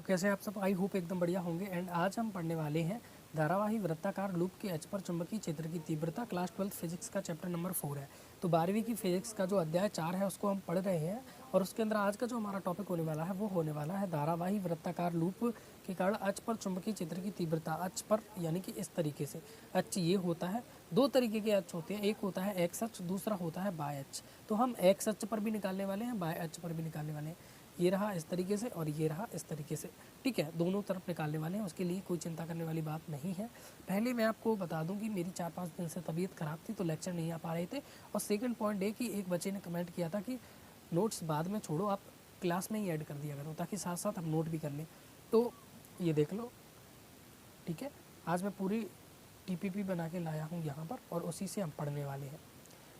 कैसे आप सब, आई होप एकदम बढ़िया होंगे। एंड आज हम पढ़ने वाले हैं धारावाही वृत्ताकार लूप के एच पर चुंबकीय क्षेत्र की तीव्रता। क्लास 12 फिजिक्स का चैप्टर नंबर 4 है। तो 12वीं की फिजिक्स का जो अध्याय 4 है उसको हम पढ़ रहे हैं और उसके अंदर आज का जो हमारा टॉपिक होने वाला है वो होने वाला है धारावाही वृत्ताकार लूप के कारण अच पर चुंबकीय क्षेत्र की तीव्रता। अच पर यानी कि इस तरीके से अच ये होता है, दो तरीके के अच होते हैं, एक होता है एक्स अच, दूसरा होता है बाय अच। तो हम एक्स अच पर भी निकालने वाले हैं, बाय अच पर भी निकालने वाले हैं। ये रहा इस तरीके से और ये रहा इस तरीके से, ठीक है, दोनों तरफ निकालने वाले हैं। उसके लिए कोई चिंता करने वाली बात नहीं है। पहले मैं आपको बता दूं कि मेरी 4-5 दिन से तबीयत खराब थी तो लेक्चर नहीं आ पा रहे थे। और सेकंड पॉइंट ये कि एक बच्चे ने कमेंट किया था कि नोट्स बाद में छोड़ो, आप क्लास में ही ऐड कर दिया करो ताकि साथ साथ हम नोट भी कर लें। तो ये देख लो, ठीक है, आज मैं पूरी टीपीपी बना के लाया हूँ यहाँ पर और उसी से हम पढ़ने वाले हैं।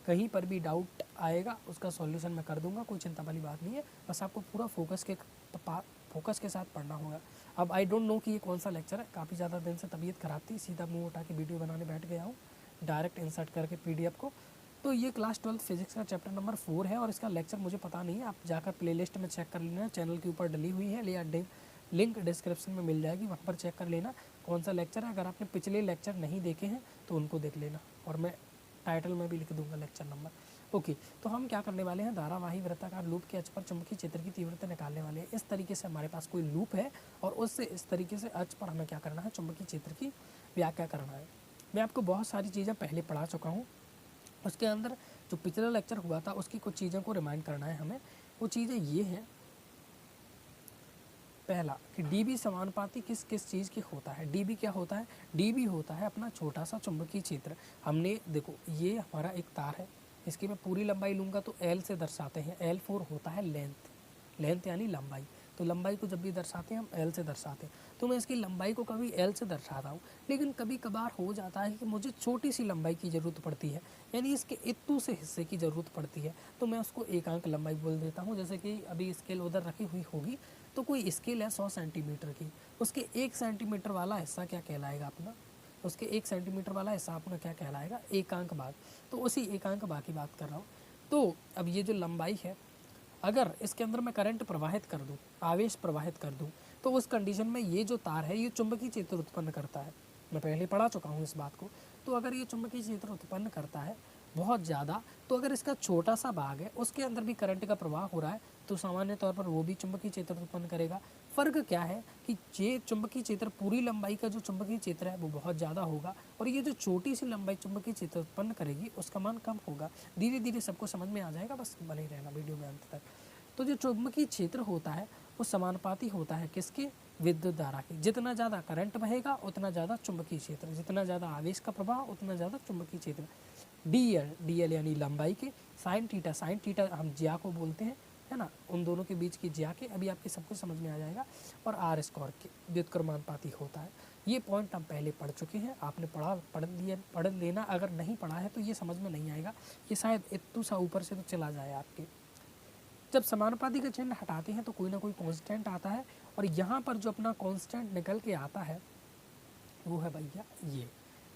कहीं पर भी डाउट आएगा उसका सॉल्यूशन मैं कर दूंगा, कोई चिंता वाली बात नहीं है। बस आपको पूरा फोकस के साथ पढ़ना होगा। अब आई डोंट नो कि ये कौन सा लेक्चर है, काफ़ी ज़्यादा दिन से तबीयत खराब थी, सीधा मुंह उठा के वीडियो बनाने बैठ गया हूँ डायरेक्ट इंसर्ट करके पीडीएफ को। तो ये क्लास 12 फिजिक्स का चैप्टर नंबर 4 है और इसका लेक्चर मुझे पता नहीं है, आप जाकर प्लेलिस्ट में चेक कर लेना, चैनल के ऊपर डली हुई है या लिंक डिस्क्रिप्शन में मिल जाएगी, वहाँ पर चेक कर लेना कौन सा लेक्चर है। अगर आपने पिछले लेक्चर नहीं देखे हैं तो उनको देख लेना और मैं टाइटल में भी लिख दूंगा लेक्चर नंबर। ओके, तो हम क्या करने वाले हैं, धारावाही वृत्ताकार लूप के अच पर चुंबकीय क्षेत्र की तीव्रता निकालने वाले हैं। इस तरीके से हमारे पास कोई लूप है और उससे इस तरीके से अच पर हमें क्या करना है, चुंबकीय क्षेत्र की व्याख्या करना है। मैं आपको बहुत सारी चीज़ें पहले पढ़ा चुका हूँ, उसके अंदर जो पिछला लेक्चर हुआ था उसकी कुछ चीज़ों को रिमाइंड करना है हमें। वो चीज़ें ये हैं, पहला कि डीबी समानुपाती किस किस चीज़ की होता है। डीबी क्या होता है, डीबी होता है अपना छोटा सा चुंबकीय क्षेत्र। हमने देखो ये हमारा एक तार है, इसकी मैं पूरी लंबाई लूँगा तो एल से दर्शाते हैं। L4 होता है लेंथ, लेंथ यानी लंबाई। तो लंबाई को जब भी दर्शाते हैं हम एल से दर्शाते हैं। तो मैं इसकी लंबाई को कभी एल से दर्शाता हूँ, लेकिन कभी कभार हो जाता है कि मुझे छोटी सी लंबाई की ज़रूरत पड़ती है, यानी इसके इतू से हिस्से की ज़रूरत पड़ती है, तो मैं उसको एकांक लंबाई बोल देता हूँ। जैसे कि अभी स्केल उधर रखी हुई होगी तो कोई स्केल है 100 सेंटीमीटर की, उसके 1 सेंटीमीटर वाला हिस्सा क्या कहलाएगा अपना, उसके 1 सेंटीमीटर वाला हिस्सा अपना क्या कहलाएगा, एकांक भाग। तो उसी एकांक भाग की बात कर रहा हूँ। तो अब ये जो लंबाई है, अगर इसके अंदर मैं करंट प्रवाहित कर दूं, आवेश प्रवाहित कर दूं, तो उस कंडीशन में ये जो तार है ये चुंबकीय क्षेत्र उत्पन्न करता है। मैं पहले पढ़ा चुका हूँ इस बात को। तो अगर ये चुंबकीय क्षेत्र उत्पन्न करता है बहुत ज़्यादा, तो अगर इसका छोटा सा भाग है उसके अंदर भी करंट का प्रवाह हो रहा है तो सामान्य तौर पर वो भी चुंबकीय क्षेत्र उत्पन्न करेगा। फ़र्क क्या है कि ये चुंबकीय क्षेत्र पूरी लंबाई का जो चुंबकीय क्षेत्र है वो बहुत ज़्यादा होगा और ये जो छोटी सी लंबाई चुंबकीय क्षेत्र उत्पन्न करेगी उसका मान कम होगा। धीरे धीरे सबको समझ में आ जाएगा, बस बने रहना वीडियो में अंत तक। तो जो चुंबकीय क्षेत्र होता है वो समानुपाती होता है किसके, विद्युत धारा के। जितना ज़्यादा करंट बहेगा उतना ज़्यादा चुंबकीय क्षेत्र, जितना ज़्यादा आवेश का प्रवाह उतना ज़्यादा चुंबकीय क्षेत्र। डी एल यानी लंबाई के, साइन थीटा हम ज्या को बोलते हैं, है ना, उन दोनों के बीच की ज्या के, अभी आपके सबको समझ में आ जाएगा। और आर स्क्वायर के व्युत्क्रमानुपाती होता है। ये पॉइंट हम पहले पढ़ चुके हैं, आपने पढ़ लेना। अगर नहीं पढ़ा है तो ये समझ में नहीं आएगा, ये शायद इतू सा ऊपर से तो चला जाए आपके। जब समानुपाती का चिन्ह हटाते हैं तो कोई ना कोई कांस्टेंट आता है और यहाँ पर जो अपना कांस्टेंट निकल के आता है वो है भैया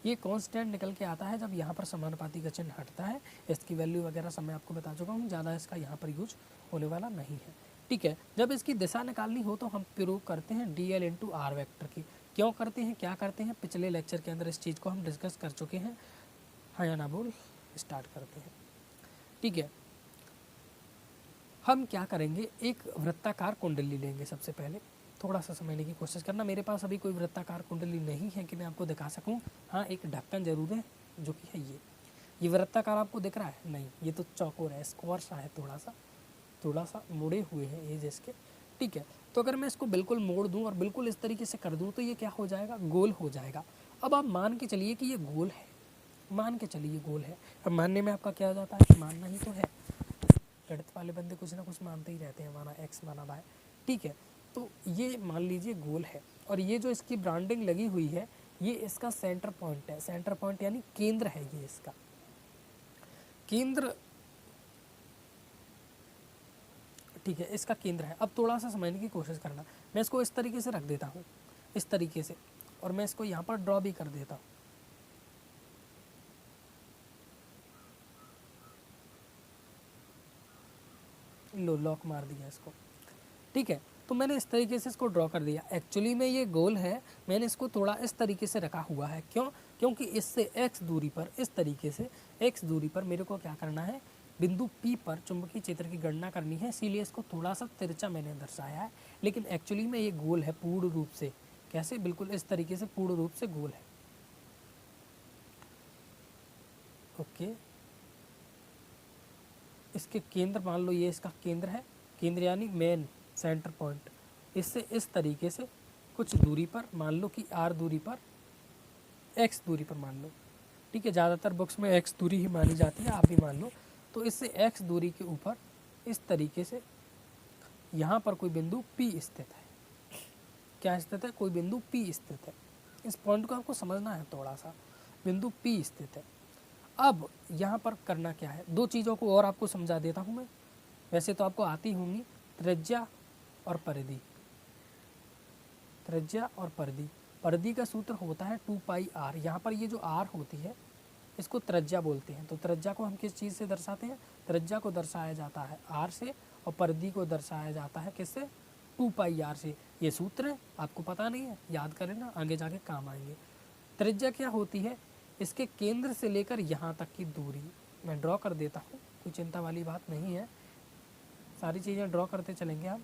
ये कांस्टेंट निकल के आता है जब यहाँ पर समानुपाती का चिन्ह हटता है। इसकी वैल्यू वगैरह सब मैं आपको बता चुका हूँ, ज़्यादा इसका यहाँ पर यूज होने वाला नहीं है, ठीक है। जब इसकी दिशा निकालनी हो तो हम प्रयोग करते हैं DL इंटू आर वैक्टर की। क्यों करते हैं, क्या करते हैं, पिछले लेक्चर के अंदर इस चीज़ को हम डिस्कस कर चुके हैं। हाँ या ना बोल, स्टार्ट करते हैं, ठीक है। हम क्या करेंगे, एक वृत्ताकार कुंडली लेंगे। सबसे पहले थोड़ा सा समझने की कोशिश करना। मेरे पास अभी कोई वृत्ताकार कुंडली नहीं है कि मैं आपको दिखा सकूं। हाँ, एक ढक्कन जरूर है जो कि है ये वृत्ताकार आपको दिख रहा है, नहीं ये तो चौकोर है, स्क्वायर सा है, थोड़ा सा मुड़े हुए हैं ये जिसके, ठीक है। तो अगर मैं इसको बिल्कुल मोड़ दूं और बिल्कुल इस तरीके से कर दूं तो ये क्या हो जाएगा, गोल हो जाएगा। अब आप मान के चलिए कि ये गोल है, मान के चलिए ये गोल है। अब मानने में आपका क्या हो जाता है कि मानना ही तो है, गणित वाले बंदे कुछ ना कुछ मानते ही रहते हैं, माना एक्स माना वाई, ठीक है। तो ये मान लीजिए गोल है और ये जो इसकी ब्रांडिंग लगी हुई है ये इसका सेंटर पॉइंट है। सेंटर पॉइंट यानी केंद्र है, ये इसका केंद्र, ठीक है, इसका केंद्र है। अब थोड़ा सा समझने की कोशिश करना। मैं इसको इस तरीके से रख देता हूँ, इस तरीके से, और मैं इसको यहाँ पर ड्रॉ भी कर देता हूँ। लो, लॉक मार दिया इसको, ठीक है। तो मैंने इस तरीके से इसको ड्रॉ कर दिया। एक्चुअली में ये गोल है, मैंने इसको थोड़ा इस तरीके से रखा हुआ है। क्यों? क्योंकि इससे x दूरी पर, इस तरीके से x दूरी पर मेरे को क्या करना है, बिंदु P पर चुंबकीय क्षेत्र की गणना करनी है, इसीलिए इसको थोड़ा सा तिरछा मैंने दर्शाया है। लेकिन एक्चुअली में ये गोल है पूर्ण रूप से। कैसे? बिल्कुल इस तरीके से पूर्ण रूप से गोल है। ओके, इसके केंद्र मान लो, ये इसका केंद्र है, केंद्र यानी मेन सेंटर पॉइंट। इससे इस तरीके से कुछ दूरी पर, मान लो कि r दूरी पर, x दूरी पर मान लो, ठीक है, ज़्यादातर बुक्स में x दूरी ही मानी जाती है, आप भी मान लो। तो इससे x दूरी के ऊपर इस तरीके से यहाँ पर कोई बिंदु P स्थित है। क्या स्थित है? कोई बिंदु P स्थित है। इस पॉइंट को आपको समझना है थोड़ा सा, बिंदु P स्थित है। अब यहाँ पर करना क्या है, दो चीज़ों को और आपको समझा देता हूँ मैं, वैसे तो आपको आती होंगी, त्रिज्या और परिधि। त्रिज्या और परिधि, परिधि का सूत्र होता है 2 पाई r। यहाँ पर ये जो r होती है इसको त्रिज्या बोलते हैं। तो त्रिज्या को हम किस चीज़ से दर्शाते हैं? त्रिज्या को दर्शाया जाता है r से, और परिधि को दर्शाया जाता है किससे? 2 पाई r से। ये सूत्र है, आपको पता नहीं है, याद करें ना, आगे जाके काम आएंगे। त्रिज्या क्या होती है? इसके केंद्र से लेकर यहाँ तक की दूरी। मैं ड्रॉ कर देता हूँ, कोई चिंता वाली बात नहीं है, सारी चीज़ें ड्रॉ करते चलेंगे हम।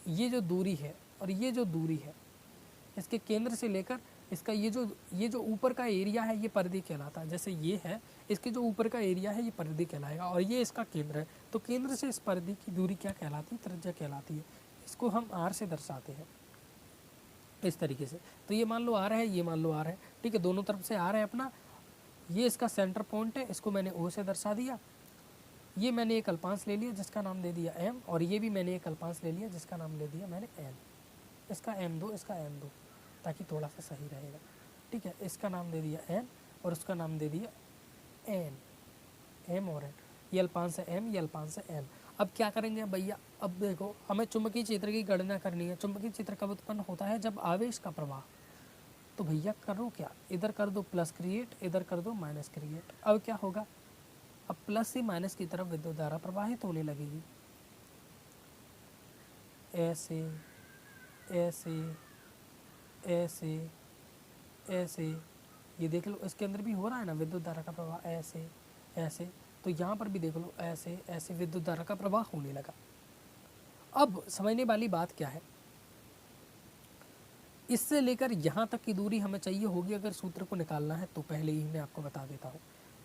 ये जो दूरी है और ये जो दूरी है, इसके केंद्र से लेकर इसका ये जो ऊपर का एरिया है, ये परिधि कहलाता है। जैसे ये है, इसके जो ऊपर का एरिया है ये परिधि कहलाएगा, और ये इसका केंद्र है। तो केंद्र से इस परिधि की दूरी क्या कहलाती है? त्रिज्या कहलाती है। इसको हम r से दर्शाते हैं इस तरीके से। तो ये मान लो r है, ये मान लो r है, ठीक है, दोनों तरफ से r है अपना। ये इसका सेंटर पॉइंट है, इसको मैंने O से दर्शा दिया। ये मैंने एक अल्पांश ले लिया जिसका नाम दे दिया m, और ये भी मैंने एक अल्पांश ले लिया जिसका नाम ले दिया मैंने n। इसका m2, इसका m2, ताकि थोड़ा सा सही रहेगा, ठीक है। इसका नाम दे दिया n और उसका नाम दे दिया n, m और n। ये अल्पांश है m, ये अल्पांश है n। अब क्या करेंगे भैया? अब देखो, हमें चुंबकीय क्षेत्र की गणना करनी है। चुंबकीय क्षेत्र कब उत्पन्न होता है? जब आवेश का प्रवाह। तो भैया करो क्या, इधर कर दो प्लस क्रिएट, इधर कर दो माइनस क्रिएट। अब क्या होगा? अब प्लस से माइनस की तरफ विद्युत धारा प्रवाहित होने लगेगी, ऐसे ऐसे ऐसे ऐसे। ये देख लो, इसके अंदर भी हो रहा है ना विद्युत धारा का प्रवाह, ऐसे ऐसे। तो यहाँ पर भी देख लो, ऐसे ऐसे विद्युत धारा का प्रवाह होने लगा। अब समझने वाली बात क्या है, इससे लेकर यहाँ तक की दूरी हमें चाहिए होगी। अगर सूत्र को निकालना है तो पहले ही मैं आपको बता देता हूँ।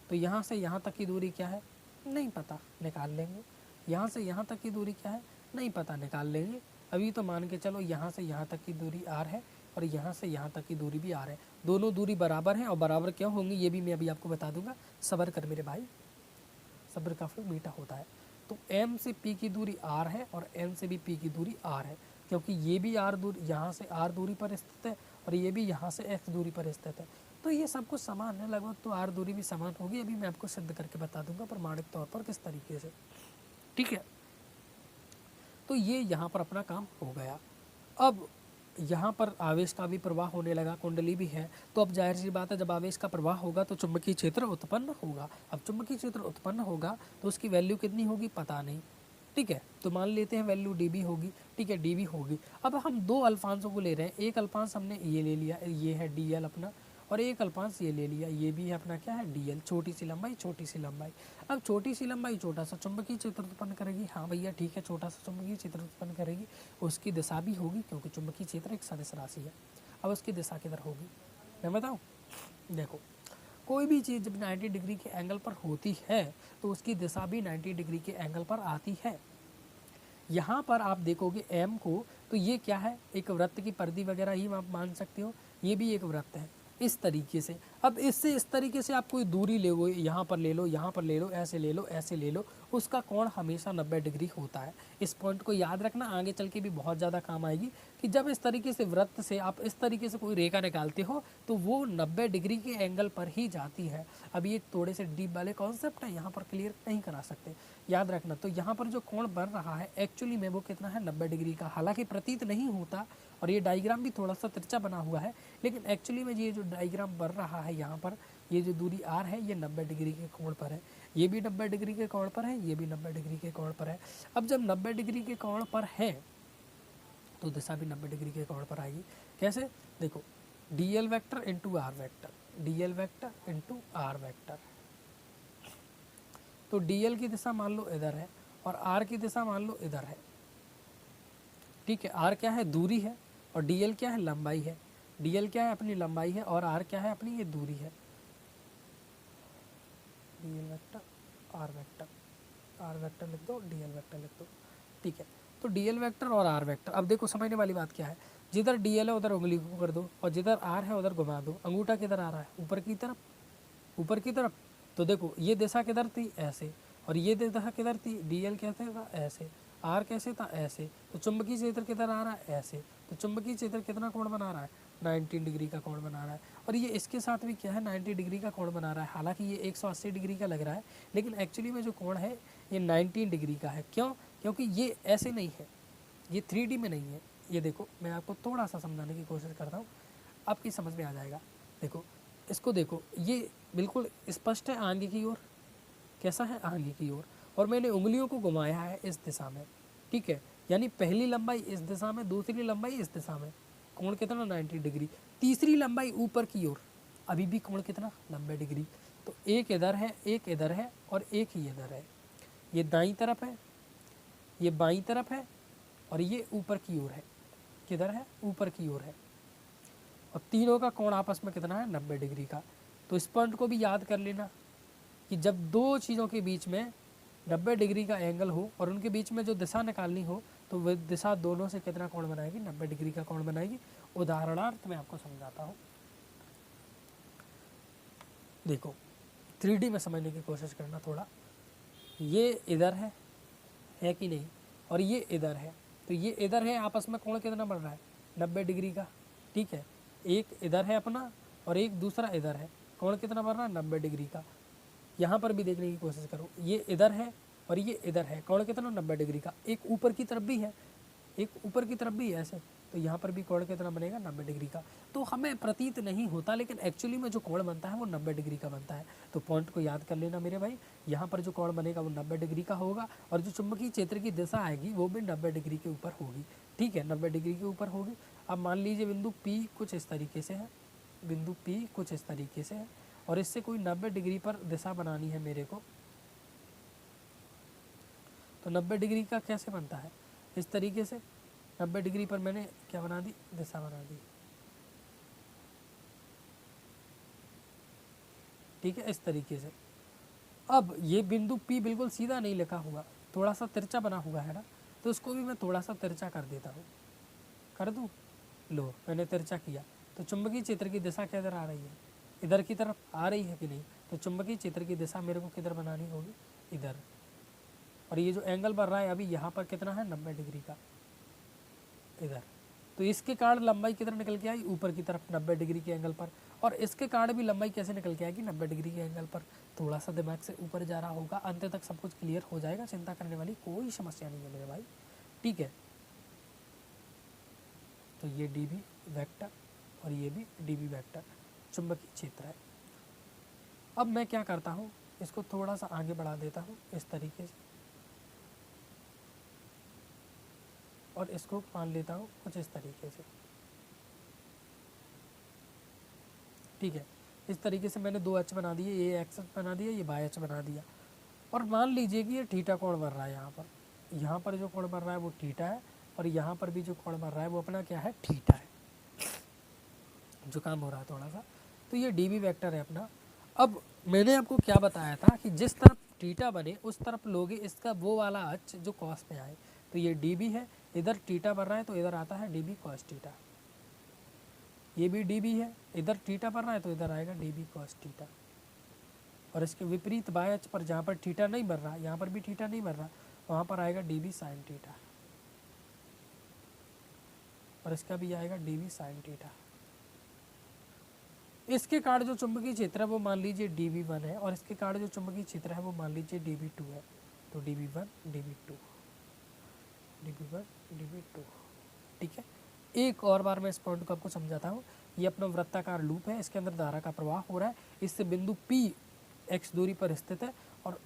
तो यहाँ से यहाँ तक की दूरी क्या है? नहीं पता, निकाल लेंगे। यहाँ से यहाँ तक की दूरी क्या है? नहीं पता, निकाल लेंगे। अभी तो मान के चलो यहाँ से यहाँ तक की दूरी r है, और यहाँ से यहाँ तक की दूरी भी r है। दोनों दूरी बराबर हैं, और बराबर क्यों होंगी ये भी मैं अभी आपको बता दूंगा। सब्र कर मेरे भाई, सब्र काफ़ी मीठा होता है। तो m से p की दूरी r है, और n से भी p की दूरी r है, क्योंकि ये भी r दूरी, यहाँ से r दूरी पर स्थित है, और ये भी यहाँ से x दूरी पर स्थित है। तो ये सब कुछ समान है लगभग, तो r दूरी भी समान होगी। अभी मैं आपको सिद्ध करके बता दूंगा प्रमाणिक तौर पर किस तरीके से, ठीक है। तो ये यहाँ पर अपना काम हो गया। अब यहाँ पर आवेश का भी प्रवाह होने लगा, कुंडली भी है, तो अब जाहिर सी बात है, जब आवेश का प्रवाह होगा तो चुंबकीय क्षेत्र उत्पन्न होगा। अब चुंबकीय क्षेत्र उत्पन्न होगा तो उसकी वैल्यू कितनी होगी पता नहीं, ठीक है। तो मान लेते हैं वैल्यू dB होगी, ठीक है, dB होगी। अब हम दो अल्फांशों को ले रहे हैं, एक अल्पांश हमने ये ले लिया, ये है dl अपना, और एक अल्पांश ये ले लिया, ये भी है अपना क्या है dl, छोटी सी लंबाई छोटी सी लंबाई। अब छोटी सी लंबाई छोटा सा चुंबकीय क्षेत्र उत्पन्न करेगी, हाँ भैया ठीक है, छोटा सा चुंबकीय क्षेत्र उत्पन्न करेगी। उसकी दिशा भी होगी, क्योंकि चुंबकीय क्षेत्र एक सदिश राशि है। अब उसकी दिशा किधर होगी मैं बताऊँ? देखो, कोई भी चीज़ जब 90 डिग्री के एंगल पर होती है तो उसकी दिशा भी 90 डिग्री के एंगल पर आती है। यहाँ पर आप देखोगे m को, तो ये क्या है, एक वृत्त की परिधि वगैरह ही आप मान सकते हो। ये भी एक वृत्त है इस तरीके से। अब इससे इस तरीके से आप कोई दूरी ले लो, यहाँ पर ले लो, यहाँ पर ले लो, ऐसे ले लो, ऐसे ले लो, उसका कोण हमेशा 90 डिग्री होता है। इस पॉइंट को याद रखना, आगे चल के भी बहुत ज़्यादा काम आएगी, कि जब इस तरीके से वृत्त से आप इस तरीके से कोई रेखा निकालते हो तो वो 90 डिग्री के एंगल पर ही जाती है। अब ये थोड़े से डीप वाले कॉन्सेप्ट हैं, यहाँ पर क्लियर नहीं करा सकते, याद रखना। तो यहाँ पर जो कोण बन रहा है एक्चुअली में वो कितना है, 90 डिग्री का। हालांकि प्रतीत नहीं होता, और ये डायग्राम भी थोड़ा सा तिरछा बना हुआ है, लेकिन एक्चुअली में ये जो डायग्राम बन रहा है यहाँ पर, ये जो दूरी r है ये 90 डिग्री के कोण पर है, ये भी 90 डिग्री के कोण पर है, ये भी 90 डिग्री के कोण पर है। अब जब 90 डिग्री के कोण पर है तो दिशा भी 90 डिग्री के कोण पर आएगी। कैसे? देखो dl vector into R vector, dl vector into R vector. तो dl की दिशा मान लो इधर है और r की दिशा मान लो इधर है, ठीक है। r क्या है? दूरी है, और dl क्या है? लंबाई है। dl क्या है? अपनी लंबाई है, और r क्या है? अपनी ये दूरी है। dl vector r vector, r vector लिख दो, dl वेक्टर लिख दो, ठीक है। तो dl वेक्टर और r वेक्टर, अब देखो समझने वाली बात क्या है, जिधर dl है उधर उंगली को कर दो, और जिधर r है उधर घुमा दो। अंगूठा किधर आ रहा है? ऊपर की तरफ, ऊपर की तरफ। तो देखो ये दिशा किधर थी? ऐसे, और ये दिशा किधर थी? dl कैसे था? ऐसे। r कैसे था? ऐसे। तो चुंबकीय क्षेत्र किधर आ रहा है? ऐसे। तो चुंबकीय क्षेत्र कितना कोण बना रहा है? 90 डिग्री का कोण बना रहा है। और ये इसके साथ भी क्या है? 90 डिग्री का कोण बना रहा है। हालांकि ये 180 डिग्री का लग रहा है, लेकिन एक्चुअली में जो कोण है ये 90 डिग्री का है। क्यों? क्योंकि ये ऐसे नहीं है, ये 3D में नहीं है। ये देखो मैं आपको थोड़ा सा समझाने की कोशिश करता हूँ, आपकी समझ में आ जाएगा। देखो इसको देखो, ये बिल्कुल स्पष्ट है आगे की ओर। कैसा है? आगे की ओर। और मैंने उंगलियों को घुमाया है इस दिशा में, ठीक है। यानी पहली लंबाई इस दिशा में, दूसरी लंबाई इस दिशा में। कोण कितना? 90 डिग्री। तीसरी लंबाई ऊपर की ओर, अभी भी कोण कितना? 90 डिग्री। तो एक इधर है, एक इधर है, और एक ही इधर है। ये दाईं तरफ है, ये बाईं तरफ है, और ये ऊपर की ओर है। किधर है? ऊपर की ओर है। और तीनों का कोण आपस में कितना है? 90 डिग्री का। तो इस पॉइंट को भी याद कर लेना कि जब दो चीज़ों के बीच में 90 डिग्री का एंगल हो और उनके बीच में जो दिशा निकालनी हो, तो वह दिशा दोनों से कितना कोण बनाएगी? 90 डिग्री का कोण बनाएगी। उदाहरणार्थ मैं आपको समझाता हूँ। देखो 3D में समझने की कोशिश करना थोड़ा। ये इधर है कि नहीं? और ये इधर है, तो ये इधर है, आपस में कोण कितना बन रहा है? 90 डिग्री का, ठीक है। एक इधर है अपना और एक दूसरा इधर है, कोण कितना बन रहा है? 90 डिग्री का। यहाँ पर भी देखने की कोशिश करो, ये इधर है और ये इधर है, कोण कितना? 90 डिग्री का। एक ऊपर की तरफ भी है, एक ऊपर की तरफ भी है ऐसे, तो यहाँ पर भी कोण कितना बनेगा? 90 डिग्री का। तो हमें प्रतीत नहीं होता, लेकिन एक्चुअली में जो कोण बनता है वो 90 डिग्री का बनता है। तो पॉइंट को याद कर लेना मेरे भाई, यहाँ पर जो कोण बनेगा वो 90 डिग्री का होगा, और जो चुंबकीय क्षेत्र की दिशा आएगी वो भी 90 डिग्री के ऊपर होगी, ठीक है। 90 डिग्री के ऊपर होगी। अब मान लीजिए बिंदु P कुछ इस तरीके से है, बिंदु P कुछ इस तरीके से है, और इससे कोई 90 डिग्री पर दिशा बनानी है मेरे को। तो 90 डिग्री का कैसे बनता है? इस तरीके से 90 डिग्री पर मैंने क्या बना दी? दिशा बना दी, ठीक है, इस तरीके से। अब ये बिंदु P बिल्कुल सीधा नहीं लिखा हुआ, थोड़ा सा तिरछा बना हुआ है ना, तो इसको भी मैं थोड़ा सा तिरछा कर देता हूँ। कर दूँ? लो मैंने तिरछा किया। तो चुंबकीय क्षेत्र की दिशा किधर आ रही है? इधर की तरफ आ रही है कि नहीं? तो चुंबकीय क्षेत्र की दिशा मेरे को किधर बनानी होगी? इधर। और ये जो एंगल बन रहा है अभी यहाँ पर कितना है? 90 डिग्री का, इधर। तो इसके कारण लंबाई किधर निकल के आई? ऊपर की तरफ, 90 डिग्री के एंगल पर। और इसके कारण भी लंबाई कैसे निकल के आएगी? 90 डिग्री के एंगल पर। थोड़ा सा दिमाग से ऊपर जा रहा होगा, अंत तक सब कुछ क्लियर हो जाएगा, चिंता करने वाली कोई समस्या नहीं है मेरे भाई, ठीक है। तो ये dB वेक्टर और ये भी dB वेक्टर चुंबकीय क्षेत्र है। अब मैं क्या करता हूँ, इसको थोड़ा सा आगे बढ़ा देता हूँ इस तरीके से, और इसको मान लेता हूँ कुछ इस तरीके से, ठीक है। इस तरीके से मैंने दो एच बना दिए, ये एक्स बना दिया, ये वाई एच बना दिया। और मान लीजिए कि ये थीटा कोण बन रहा है यहाँ पर जो कोण बन रहा है वो थीटा है, और यहाँ पर भी जो कोण बन रहा है वो अपना क्या है? थीटा है। जुकाम हो रहा है थोड़ा सा। तो ये dB वेक्टर है अपना। अब मैंने आपको क्या बताया था कि जिस तरफ थीटा बने उस तरफ लोगे इसका वो वाला अक्ष जो कॉस में आए। तो ये dB है, इधर थीटा बन रहा है तो इधर आता है dB cos थीटा। ये भी dB है, इधर थीटा बन रहा है तो इधर आएगा dB cos थीटा। और इसके विपरीत बाएं अक्ष पर जहाँ पर थीटा नहीं बन रहा, यहाँ पर भी थीटा नहीं बन रहा, वहाँ पर आएगा dB sin थीटा, और इसका भी आएगा dB sin थीटा। इसके कारण जो चुंबकीय क्षेत्र है वो मान लीजिए dB1 है, और इसके कारण जो चुंबकीय क्षेत्र है वो मान लीजिए dB2 है। तो dB1 dB2 dB1 dB2, ठीक है। एक और बार मैं इस पॉइंट को आपको समझाता हूँ। ये अपना वृत्ताकार लूप है, इसके अंदर धारा का प्रवाह हो रहा है, इससे बिंदु P x दूरी पर स्थित है, और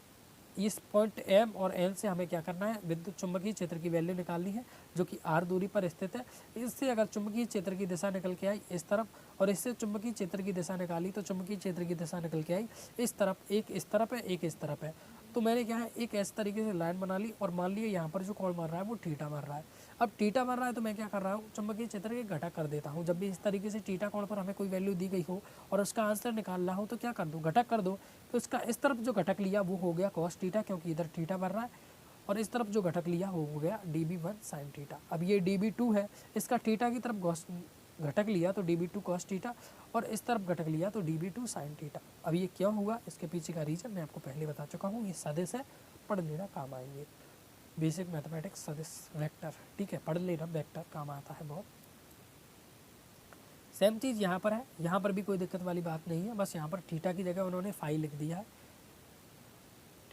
इस पॉइंट एम और एन से हमें क्या करना है, विद्युत चुंबकीय क्षेत्र की वैल्यू निकालनी है जो कि आर दूरी पर स्थित है। इससे अगर चुंबकीय क्षेत्र की दिशा निकल के आई इस तरफ और इससे चुंबकीय क्षेत्र की दिशा निकाली तो चुंबकीय क्षेत्र की दिशा निकल के आई इस तरफ, एक इस तरफ है एक इस तरफ है। तो मैंने क्या है एक ऐसे तरीके से लाइन बना ली और मान लिया यहाँ पर जो कोण मार रहा है वो थीटा मार रहा है। अब थीटा मार रहा है तो मैं क्या कर रहा हूँ, चुंबकीय क्षेत्र के घटक कर देता हूँ। जब भी इस तरीके से थीटा कोण पर हमें कोई वैल्यू दी गई हो और उसका आंसर निकालना हो तो क्या कर दो, घटक कर दो। तो इसका इस तरफ जो घटक लिया वो हो गया कॉस थीटा, क्योंकि इधर थीटा बढ़ रहा है, और इस तरफ जो घटक लिया वो हो गया db1 साइन थीटा। अब ये db2 है, इसका थीटा की तरफ घटक लिया तो db2 कॉस थीटा, और इस तरफ घटक लिया तो db2 साइन थीटा। अब ये क्यों हुआ, इसके पीछे का रीजन मैं आपको पहले बता चुका हूँ। ये सदिश है, पढ़ लेना काम आएंगे, बेसिक मैथमेटिक्स सदिश वेक्टर, ठीक है, पढ़ लेना, वेक्टर काम आता है बहुत। सेम चीज़ यहाँ पर है, यहाँ पर भी कोई दिक्कत वाली बात नहीं है, बस यहाँ पर थीटा की जगह उन्होंने फाई लिख दिया है,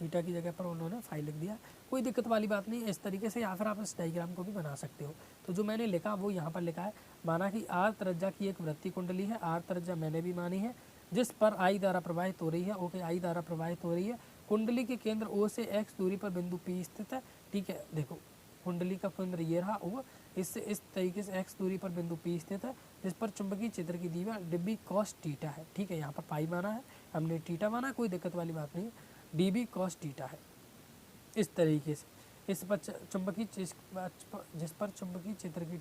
थीटा की जगह पर उन्होंने फाई लिख दिया, कोई दिक्कत वाली बात नहीं है। इस तरीके से या फिर आप इस डायग्राम को भी बना सकते हो। तो जो मैंने लिखा वो यहाँ पर लिखा है, माना कि आर त्रिज्या की एक वृत्ति कुंडली है, आर त्रिज्या मैंने भी मानी है, जिस पर आई धारा प्रवाहित हो रही है। ओके, आई धारा प्रवाहित हो रही है, कुंडली के केंद्र ओ से एक्स दूरी पर बिंदु पी स्थित है, ठीक है। देखो कुंडली का केंद्र ये रहा ओ, इससे इस तरीके से एक्स दूरी पर बिंदु पी स्थित है, जिस पर चुंबकीय क्षेत्र की दीवार डिब्बी कॉस थीटा है, ठीक है। यहाँ पर पाई माना है, हमने थीटा माना, कोई दिक्कत वाली बात नहीं है, dB cos थीटा है। इस तरीके से इस पर चुंबकीय जिस पर चुंबकीय क्षेत्र की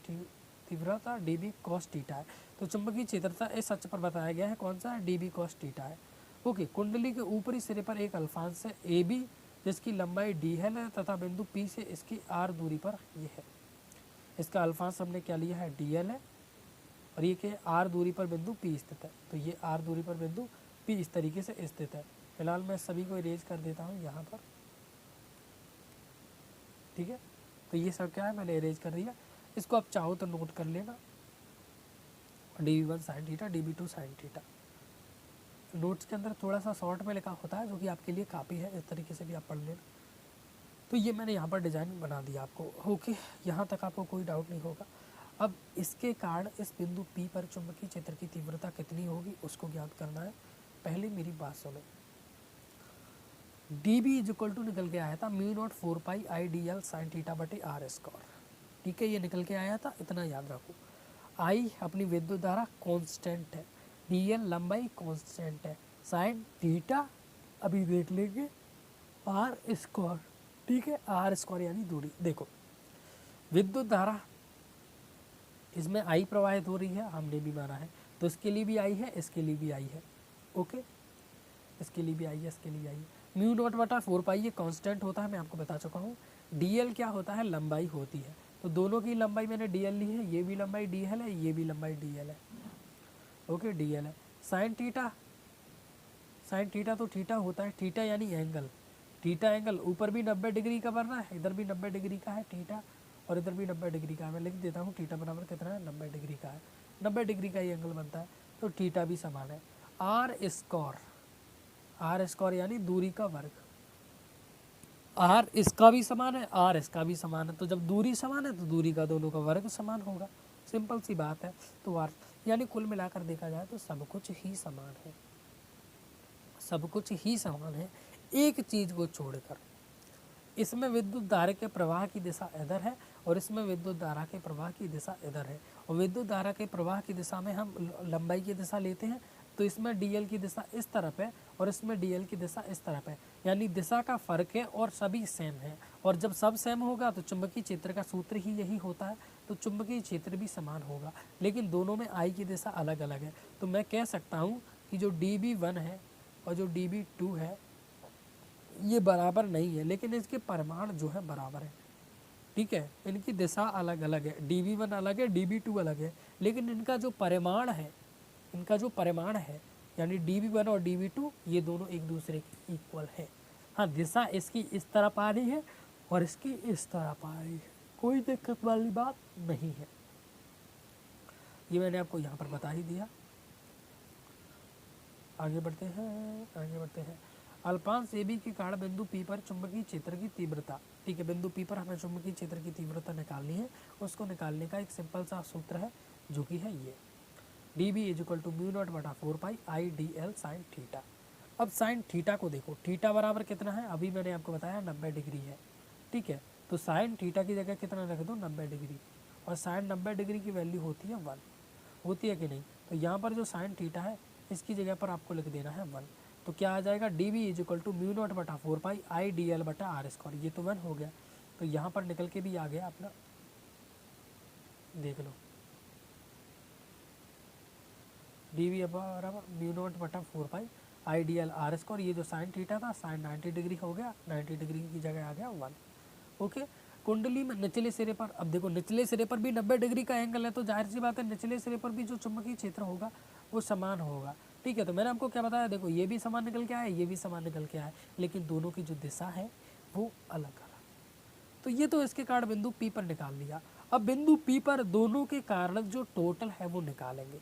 तीव्रता dB cos थीटा है। तो चुंबकीय क्षेत्रता इस अक्ष पर बताया गया है, कौन सा है, dB cos थीटा है। ओके, कुंडली के ऊपरी सिरे पर एक अल्फांश है AB, जिसकी लंबाई dl है तथा बिंदु P से इसकी r दूरी पर ये है। इसका अल्फांश हमने क्या लिया है, dl है, और ये क्या r दूरी पर बिंदु P स्थित है। तो ये r दूरी पर बिंदु P इस तरीके से स्थित है। फिलहाल मैं सभी को इरेज कर देता हूँ यहाँ पर, ठीक है। तो ये सब क्या है, मैंने इरेज कर दिया। इसको आप चाहो तो नोट कर लेना, db1 sine theta, db2 sine theta. Notes के अंदर थोड़ा सा शॉर्ट में लिखा होता है जो कि आपके लिए काफ़ी है, इस तरीके से भी आप पढ़ लेना। तो ये मैंने यहाँ पर डिज़ाइन बना दिया आपको। ओके, यहाँ तक आपको कोई डाउट नहीं होगा। अब इसके कारण इस बिंदु P पर चुंबकीय क्षेत्र की तीव्रता कितनी होगी उसको ज्ञात करना है। पहले मेरी बात सुनो, dB इज इक्वल टू निकल के आया था μ0 4 IDL साइन थीटा बटे आर स्क्वायर, ठीक है। ये निकल के आया था, इतना याद रखो। I अपनी विद्युत धारा कांस्टेंट है, DL लंबाई कांस्टेंट है, साइन थीटा अभी देख लेंगे आर स्क्वायर, ठीक है। आर स्क्वायर यानी दूरी। देखो विद्युत धारा इसमें I प्रवाहित हो रही है, हमने भी माना है, तो इसके लिए भी I है, इसके लिए भी I है। ओके, इसके लिए भी I है, इसके लिए I है। μ0 बटा 4 पाई ये कांस्टेंट होता है, मैं आपको बता चुका हूँ। DL क्या होता है, लंबाई होती है। तो दोनों की लंबाई मैंने DL ली है, ये भी लंबाई DL है, ये भी लंबाई DL है। ओके, DL है। साइन थीटा तो थीटा होता है, थीटा यानी एंगल, थीटा एंगल ऊपर भी 90 डिग्री का बनना है, इधर भी 90 डिग्री का है थीटा, और इधर भी 90 डिग्री का है। मैं लिख देता हूँ थीटा बराबर कितना है, 90 डिग्री का है, 90 डिग्री का ये एंगल बनता है। तो थीटा भी समान है। आर स्क्वायर यानी दूरी का वर्ग, आर इसका भी समान है, आर इसका भी समान है। तो जब दूरी समान है तो दूरी का दोनों का वर्ग समान होगा, सिंपल सी बात है। तो आर यानी कुल मिलाकर देखा जाए तो सब कुछ ही समान है, सब कुछ ही समान है, एक चीज को छोड़कर। इसमें विद्युत धारा के प्रवाह की दिशा इधर है और इसमें विद्युत धारा के प्रवाह की दिशा इधर है। और विद्युत धारा के प्रवाह की दिशा में हम लंबाई की दिशा लेते हैं, तो इसमें DL की दिशा इस तरफ है और इसमें DL की दिशा इस तरफ है, यानी दिशा का फर्क है और सभी सेम है। और जब सब सेम होगा तो चुंबकीय क्षेत्र का सूत्र ही यही होता है, तो चुंबकीय क्षेत्र भी समान होगा। लेकिन दोनों में I की दिशा अलग अलग है। तो मैं कह सकता हूँ कि जो dB1 है और जो dB2 है ये बराबर नहीं है, लेकिन इसके परिमाण जो है बराबर है, ठीक है। इनकी दिशा अलग अलग है, dB1 अलग है, dB2 अलग है, लेकिन इनका जो परिमाण है यानी dB1 और dB2 ये दोनों एक दूसरे के इक्वल है। हाँ, दिशा इसकी इस तरफ आ रही है और इसकी इस तरफ आ रही है, कोई दिक्कत वाली बात नहीं है। ये मैंने आपको यहाँ पर बता ही दिया। आगे बढ़ते हैं। अल्पांश AB के कारण बिंदु P पर चुंबकीय क्षेत्र की तीव्रता, ठीक है। बिंदु P पर हमें चुंबकीय क्षेत्र की तीव्रता निकालनी है, उसको निकालने का एक सिंपल सा सूत्र है जो कि है ये, dB इज इक्वल टू μ0 बटा 4 पाई IDL साइन थीटा। अब साइन थीटा को देखो, थीटा बराबर कितना है, अभी मैंने आपको बताया 90 डिग्री है, ठीक है। तो साइन थीटा की जगह कितना रख दो, 90 डिग्री, और साइन 90 डिग्री की वैल्यू होती है 1, होती है कि नहीं। तो यहाँ पर जो साइन थीटा है इसकी जगह पर आपको लिख देना है 1। तो क्या आ जाएगा, D B is equal to mu not बटा 4 पाई आई डी एल बटा आर स्क्वायर, ये तो 1 हो गया। तो यहाँ पर निकल के भी आ गया अपना, देख लो, डी बी बराबर म्यू नॉट बटा 4 pi I D L R square, ये जो साइन थीटा था साइन 90 डिग्री हो गया, 90 डिग्री की जगह आ गया 1। ओके, कुंडली में निचले सिरे पर, अब देखो निचले सिरे पर भी 90 डिग्री का एंगल है, तो जाहिर सी बात है निचले सिरे पर भी जो चुंबकीय क्षेत्र होगा वो समान होगा, ठीक है। तो मैंने आपको क्या बताया, देखो ये भी समान निकल के आया, ये भी समान निकल के आया, लेकिन दोनों की जो दिशा है वो अलग अलग। तो ये तो इसके कारण बिंदु पी पर निकाल लिया। अब बिंदु पी पर दोनों के कारण जो टोटल है वो निकालेंगे।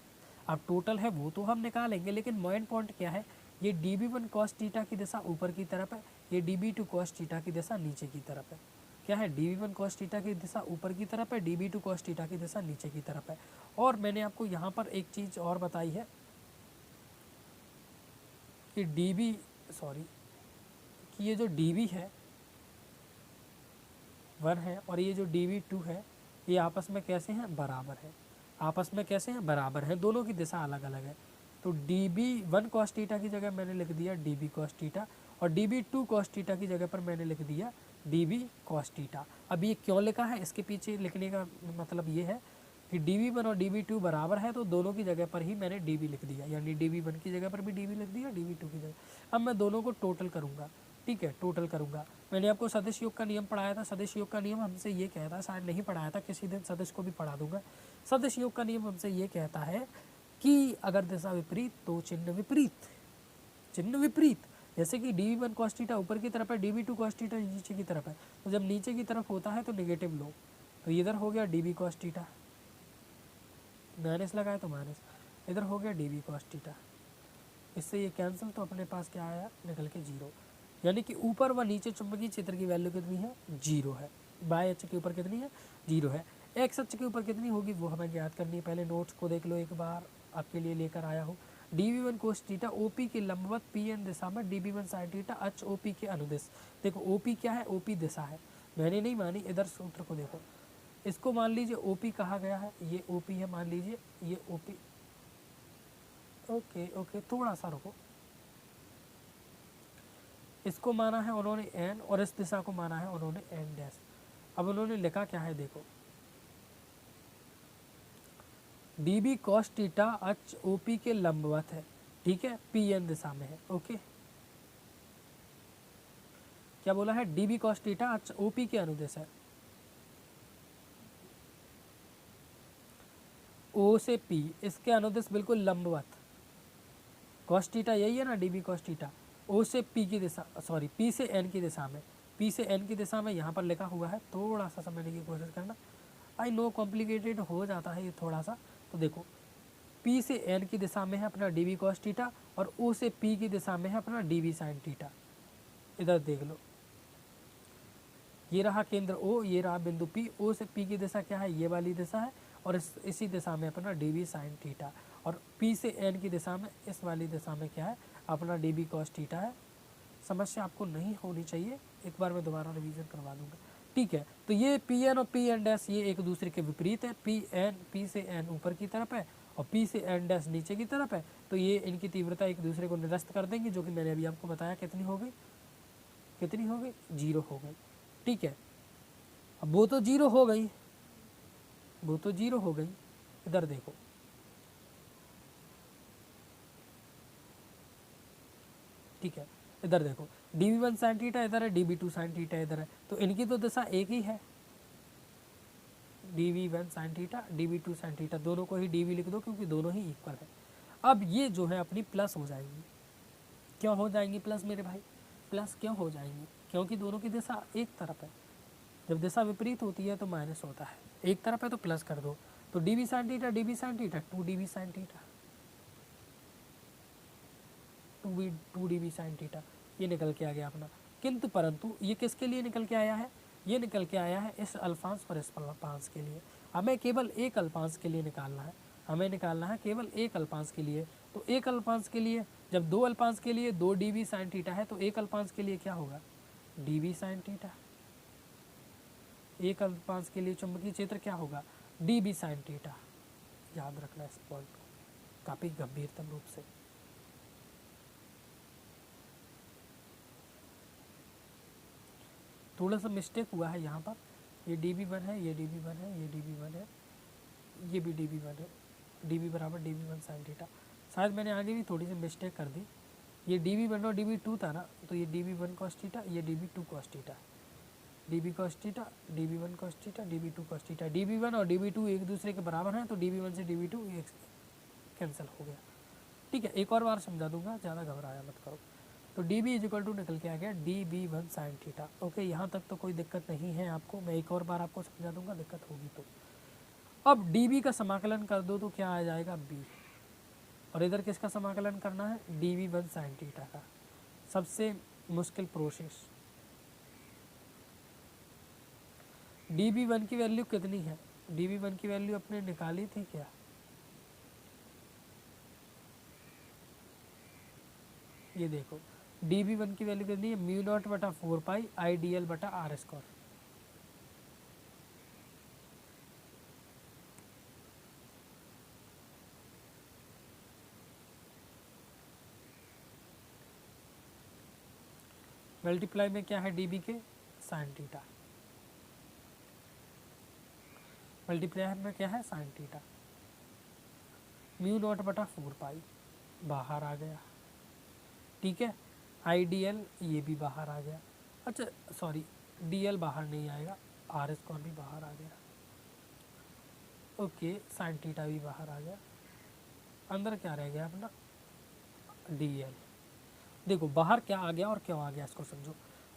अब टोटल है वो तो हम निकालेंगे, लेकिन मेन पॉइंट क्या है, ये D B one cos theta की दिशा ऊपर की तरफ है, ये D B two cos theta की दिशा नीचे की तरफ है। क्या है, D B one cos theta की दिशा ऊपर की तरफ है, D B two cos theta की दिशा नीचे की तरफ है। और मैंने आपको यहाँ पर एक चीज़ और बताई है कि डी बी, सॉरी, कि ये जो डी बी है 1 है और ये जो डी बी 2 है ये आपस में कैसे हैं, बराबर है। आपस में कैसे हैं, बराबर है, दोनों की दिशा अलग अलग है। तो डी बी 1 कॉस थीटा की जगह मैंने लिख दिया डी बी कॉस थीटा, और डी बी 2 कॉस थीटा की जगह पर मैंने लिख दिया डी बी कॉस थीटा। अब ये क्यों लिखा है, इसके पीछे लिखने का मतलब ये है कि डी बी 1 और डी बी 2 बराबर है, तो दोनों की जगह पर ही मैंने डी बी लिख दिया, यानी डी बी 1 की जगह पर भी डी बी लिख दिया, डी बी 2 की जगह। अब मैं दोनों को टोटल करूँगा, ठीक है, टोटल करूँगा। मैंने आपको सदिश योग का नियम पढ़ाया था, सदिश योग का नियम हमसे ये कहता है, शायद नहीं पढ़ाया था, किसी दिन सदिश को भी पढ़ा दूंगा। सदिश योग का नियम हमसे ये कहता है कि अगर दिशा विपरीत तो चिन्ह विपरीत, चिन्ह विपरीत। जैसे कि D V one cos theta ऊपर की तरफ है, D B two cos theta नीचे की तरफ है, तो जब नीचे की तरफ होता है तो नेगेटिव लो, तो इधर हो गया D B cos theta, minus लगाए तो माइनस, इधर हो गया डी बी कॉस थीटा, इससे ये कैंसिल, तो अपने पास क्या आया, निकल के 0। यानी कि ऊपर व नीचे चुंबकीय क्षेत्र की वैल्यू कितनी है, 0 है। बाय अक्ष के ऊपर कितनी है, 0 है। एक्स अक्ष के ऊपर कितनी होगी वो हमें ज्ञात करनी है। पहले नोट्स को देख लो एक बार, आपके लिए लेकर आया हूँ। D V one cos theta O P के लंबवत पी एन दिशा में D B one sine theta अक्ष ओ पी के अनुदिश। देखो ओ पी क्या है, ओ पी दिशा है, मैंने नहीं मानी, इधर सूत्र को देखो, इसको मान लीजिए ओ पी कहा गया है, ये ओ पी है, मान लीजिए ये ओ पी। ओके ओके, थोड़ा सा रुको, इसको माना है उन्होंने एन और इस दिशा को माना है उन्होंने एन डैश। अब उन्होंने लिखा क्या है, देखो डी बी कॉस थीटा अक्ष ओ पी के लंबवत है, ठीक है, पी एन दिशा में है। ओके, क्या बोला है, डी बी कॉस थीटा अक्ष ओ पी के अनुदिश है, ओ से पी, इसके अनुदिश बिल्कुल लंबवत। कॉस थीटा यही है ना, डी बी कॉस थीटा, ओ से पी की दिशा, सॉरी पी से एन की दिशा में, पी से एन की दिशा में यहाँ पर लिखा हुआ है, थोड़ा सा समझने की कोशिश करना, आई नो कॉम्प्लिकेटेड हो जाता है ये थोड़ा सा। तो देखो पी से एन की दिशा में है अपना डी बी कॉस थीटा, और ओ से पी की दिशा में है अपना डी बी साइन थीटा। इधर देख लो, ये रहा केंद्र ओ, ये रहा बिंदु पी, ओ से पी की दिशा क्या है, ये वाली दिशा है, और इसी दिशा में अपना डी बी साइन थीटा, और पी से एन की दिशा में इस वाली दिशा में क्या है, अपना डी बी कॉस थीटा है। समस्या आपको नहीं होनी चाहिए, एक बार मैं दोबारा रिवीजन करवा दूंगा, ठीक है। तो ये पी एन और पी एन डैश ये एक दूसरे के विपरीत है, पी से एन ऊपर की तरफ है और पी से एन डैश नीचे की तरफ है, तो ये इनकी तीव्रता एक दूसरे को निरस्त कर देंगे, जो कि मैंने अभी आपको बताया कितनी हो गई, कितनी हो गई, 0 हो गई, ठीक है। अब वो तो 0 हो गई, वो तो 0 हो गई, इधर देखो ठीक है, इधर देखो D V one sine theta इधर है, D B two sine theta इधर है, तो इनकी तो दिशा एक ही है, D V one sine theta D B two sine theta, दोनों को ही डी वी लिख दो क्योंकि दोनों ही इक्वल है। अब ये जो है अपनी प्लस हो जाएंगी, क्यों हो जाएंगी प्लस मेरे भाई, प्लस क्यों हो जाएंगी, क्योंकि दोनों की दिशा एक तरफ है, जब दिशा विपरीत होती है तो माइनस होता है, एक तरफ है तो प्लस कर दो, तो D B sine theta D B sine theta two D B sine theta, two D B sine theta, ये निकल के आ गया अपना। किंतु परंतु ये किसके लिए निकल के आया है, ये निकल के आया है इस अल्फांश और इस अल्फांश के लिए, हमें केवल एक अल्फांश के लिए निकालना है, हमें निकालना है केवल एक अल्फांश के लिए, तो एक अल्पांश के लिए, जब दो अल्पांश के लिए 2 dB साइन थीटा है, तो एक अल्पांश के लिए क्या होगा, dB साइन थीटा। एक अल्पांश के लिए चुंबकीय क्षेत्र क्या होगा, dB साइन थीटा। याद रखना इस पॉइंट को काफी गंभीरतम रूप से। थोड़ा सा मिस्टेक हुआ है यहाँ पर, ये dB1 है, ये dB1 है, ये dB1 है, ये भी dB1 है, dB बराबर dB1 साइन थीटा। शायद मैंने आगे भी थोड़ी सी मिस्टेक कर दी, ये dB1 और dB2 था ना, तो ये dB1 कॉस थीटा, ये dB2 cos theta, dB cos theta, dB1 cos theta, dB2 cos theta. dB1 और dB2 एक दूसरे के बराबर हैं, तो dB1 से dB2 ये कैंसिल हो गया। ठीक है, एक और बार समझा दूंगा, ज़्यादा घबराया मत करो। तो dB इज इक्वल टू निकल के आ गया dB1 साइन थीटा। ओके, यहाँ तक तो कोई दिक्कत नहीं है आपको, मैं एक और बार आपको समझा दूंगा, दिक्कत होगी तो। अब dB का समाकलन कर दो तो क्या आ जाएगा b, और इधर किसका समाकलन करना है, dB1 साइन थीटा का। सबसे मुश्किल प्रोसेस। dB1 की वैल्यू कितनी है, dB1 की वैल्यू अपने निकाली थी क्या, ये देखो dB1 की वैल्यू कितनी है, म्यू नॉट बटा 4 पाई IDL बटा आर स्क्वायर। मल्टीप्लाई में क्या है dB के, साइन थीटा। मल्टीप्लाई में क्या है, साइन थीटा। म्यू नॉट बटा 4 पाई बाहर आ गया, ठीक है। IDL ये भी बाहर आ गया, अच्छा सॉरी DL बाहर नहीं आएगा, आर स्क्वायर भी बाहर आ गया। ओके, साइन थीटा भी बाहर आ गया, अंदर क्या रह गया अपना DL। देखो बाहर क्या आ गया और क्यों आ गया, इसको समझो।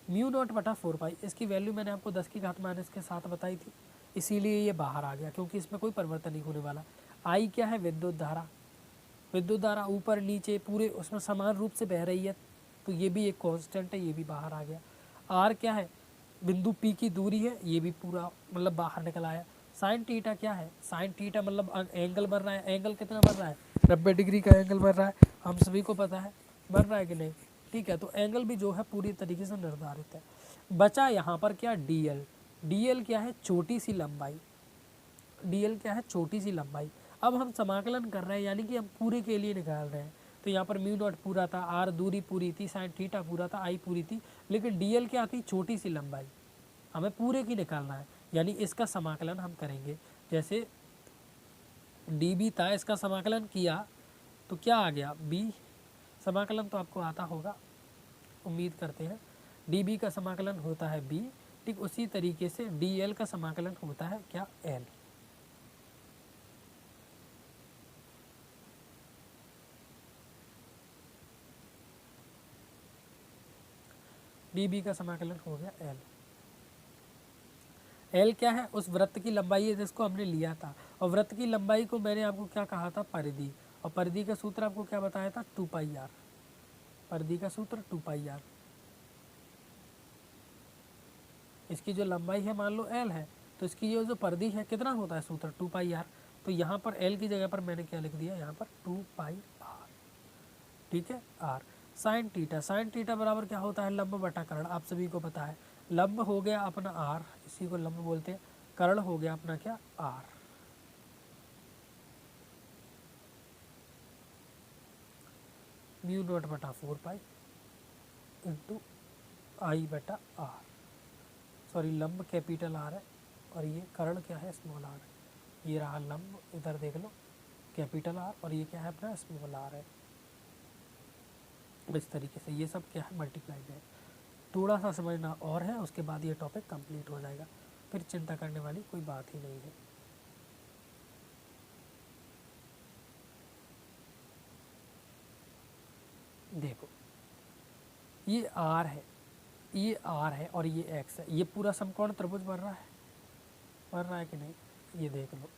म्यू नॉट बटा 4 पाई, इसकी वैल्यू मैंने आपको 10 की घात माइनस के साथ बताई थी, इसीलिए ये बाहर आ गया, क्योंकि इसमें कोई परिवर्तन नहीं होने वाला। आई क्या है, विद्युत धारा। विद्युत धारा ऊपर नीचे पूरे उसमें समान रूप से बह रही है, तो ये भी एक कांस्टेंट है, ये भी बाहर आ गया। आर क्या है, बिंदु पी की दूरी है, ये भी पूरा मतलब बाहर निकल आया। साइन थीटा क्या है, साइन थीटा मतलब एंगल बन रहा है, एंगल कितना बन रहा है, 90 डिग्री का एंगल बन रहा है, हम सभी को पता है बन रहा है कि नहीं। ठीक है, तो एंगल भी जो है पूरी तरीके से निर्धारित है। बचा यहाँ पर क्या, DL। DL क्या है, छोटी सी लंबाई। DL क्या है, छोटी सी लंबाई। अब हम समाकलन कर रहे हैं, यानी कि हम पूरे के लिए निकाल रहे हैं। तो यहाँ पर म्यू नॉट पूरा था, आर दूरी पूरी थी, साइन थीटा पूरा था, आई पूरी थी, लेकिन DL क्या थी, छोटी सी लंबाई। हमें पूरे की निकालना है, यानी इसका समाकलन हम करेंगे। जैसे DB था, इसका समाकलन किया तो क्या आ गया, B। समाकलन तो आपको आता होगा, उम्मीद करते हैं। DB का समाकलन होता है B, ठीक उसी तरीके से DL का समाकलन होता है क्या, L। DB का समाकलन हो गया L। L क्या है, उस वृत्त की लंबाई है जिसको हमने लिया था, और वृत्त की लंबाई को मैंने आपको क्या कहा था, परिधि, और परिधि का सूत्र आपको क्या बताया था, 2 पाई आर। परिधि का सूत्र 2 पाई आर। इसकी जो लंबाई है मान लो L है, तो इसकी ये जो परिधि है कितना होता है सूत्र, 2 पाई आर। तो यहाँ पर L की जगह पर मैंने क्या लिख दिया, यहाँ पर 2 पाई आर, ठीक है, R. Sine theta, sine theta बराबर क्या होता है, लंब बटा कर्ण, आप सभी को पता है। लंब हो गया अपना आर, इसी को लंब बोलते हैं, कर्ण हो गया अपना क्या, आर। म्यू नॉट बटा 4 पाई इंटू आई बटा आर। सॉरी, लंब कैपिटल आर है और ये कर्ण क्या है, स्मॉल आर है। ये रहा लंब, इधर देख लो कैपिटल आर, और ये क्या है अपना स्मॉल आर है। इस तरीके से ये सब क्या है, मल्टीप्लाई है। थोड़ा सा समझना और है, उसके बाद ये टॉपिक कंप्लीट हो जाएगा, फिर चिंता करने वाली कोई बात ही नहीं है। देखो ये आर है, ये आर है और ये एक्स है, ये पूरा समकोण त्रिभुज बन रहा है कि नहीं, ये देख लो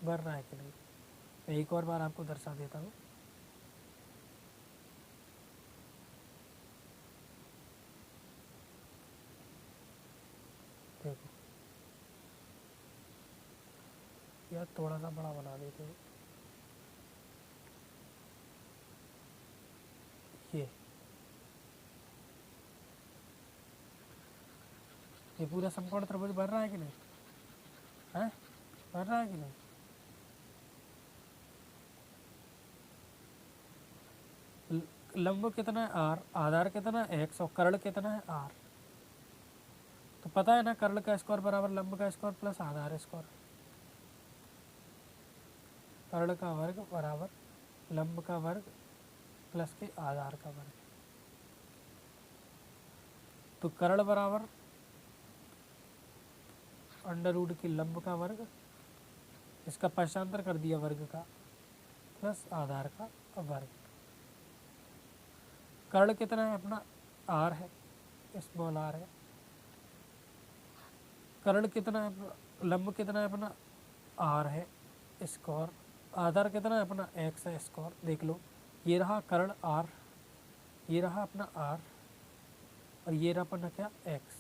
बन रहा है कि नहीं। मैं एक और बार आपको दर्शा देता हूँ। देखो यार थोड़ा सा बड़ा बना देते हैं, ये पूरा समकोण त्रिभुज बन रहा है कि नहीं है, बन रहा है कि नहीं? लंब कितना है आर, आधार कितना है एक्स और कर्ण कितना है आर। तो पता है ना कर्ण का स्क्वायर बराबर लंब का स्क्वायर प्लस आधार स्क्वायर। कर्ण का वर्ग बराबर लंब का वर्ग प्लस के आधार का वर्ग। तो कर्ण बराबर अंडर रूट की लंब का वर्ग, इसका पक्षांतर कर दिया वर्ग का, प्लस आधार का वर्ग। कर्ण कितना है अपना आर है, स्मॉल आर है। कर्ण कितना है अपना, लंब कितना है अपना आर है स्क्वायर, आधार कितना है अपना एक्स है स्क्वायर। देख लो ये रहा कर्ण आर, ये रहा अपना आर और ये रहा अपना क्या एक्स।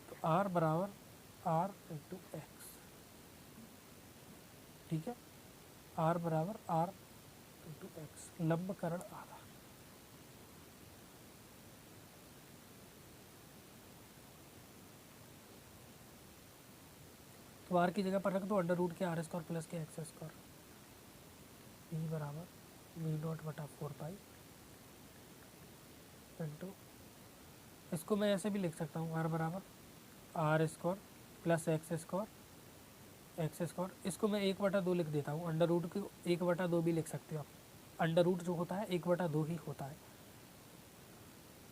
तो आर बराबर आर इंटू एक्स, ठीक है, आर बराबर आर इंटू एक्स, लंब कर्ण आधार। तो आर की जगह पर रख दो अंडर रूट के आर स्क्वायर प्लस के एक्स स्क्वायर, ई बराबर वी नॉट बटा 4 पाई इंटू, इसको मैं ऐसे भी लिख सकता हूँ आर बराबर R square plus X square, X square. इसको मैं 1/2 लिख देता हूँ, अंडर रूट को 1/2 भी लिख सकते हो आप, अंडर रूट जो होता है 1/2 ही होता है।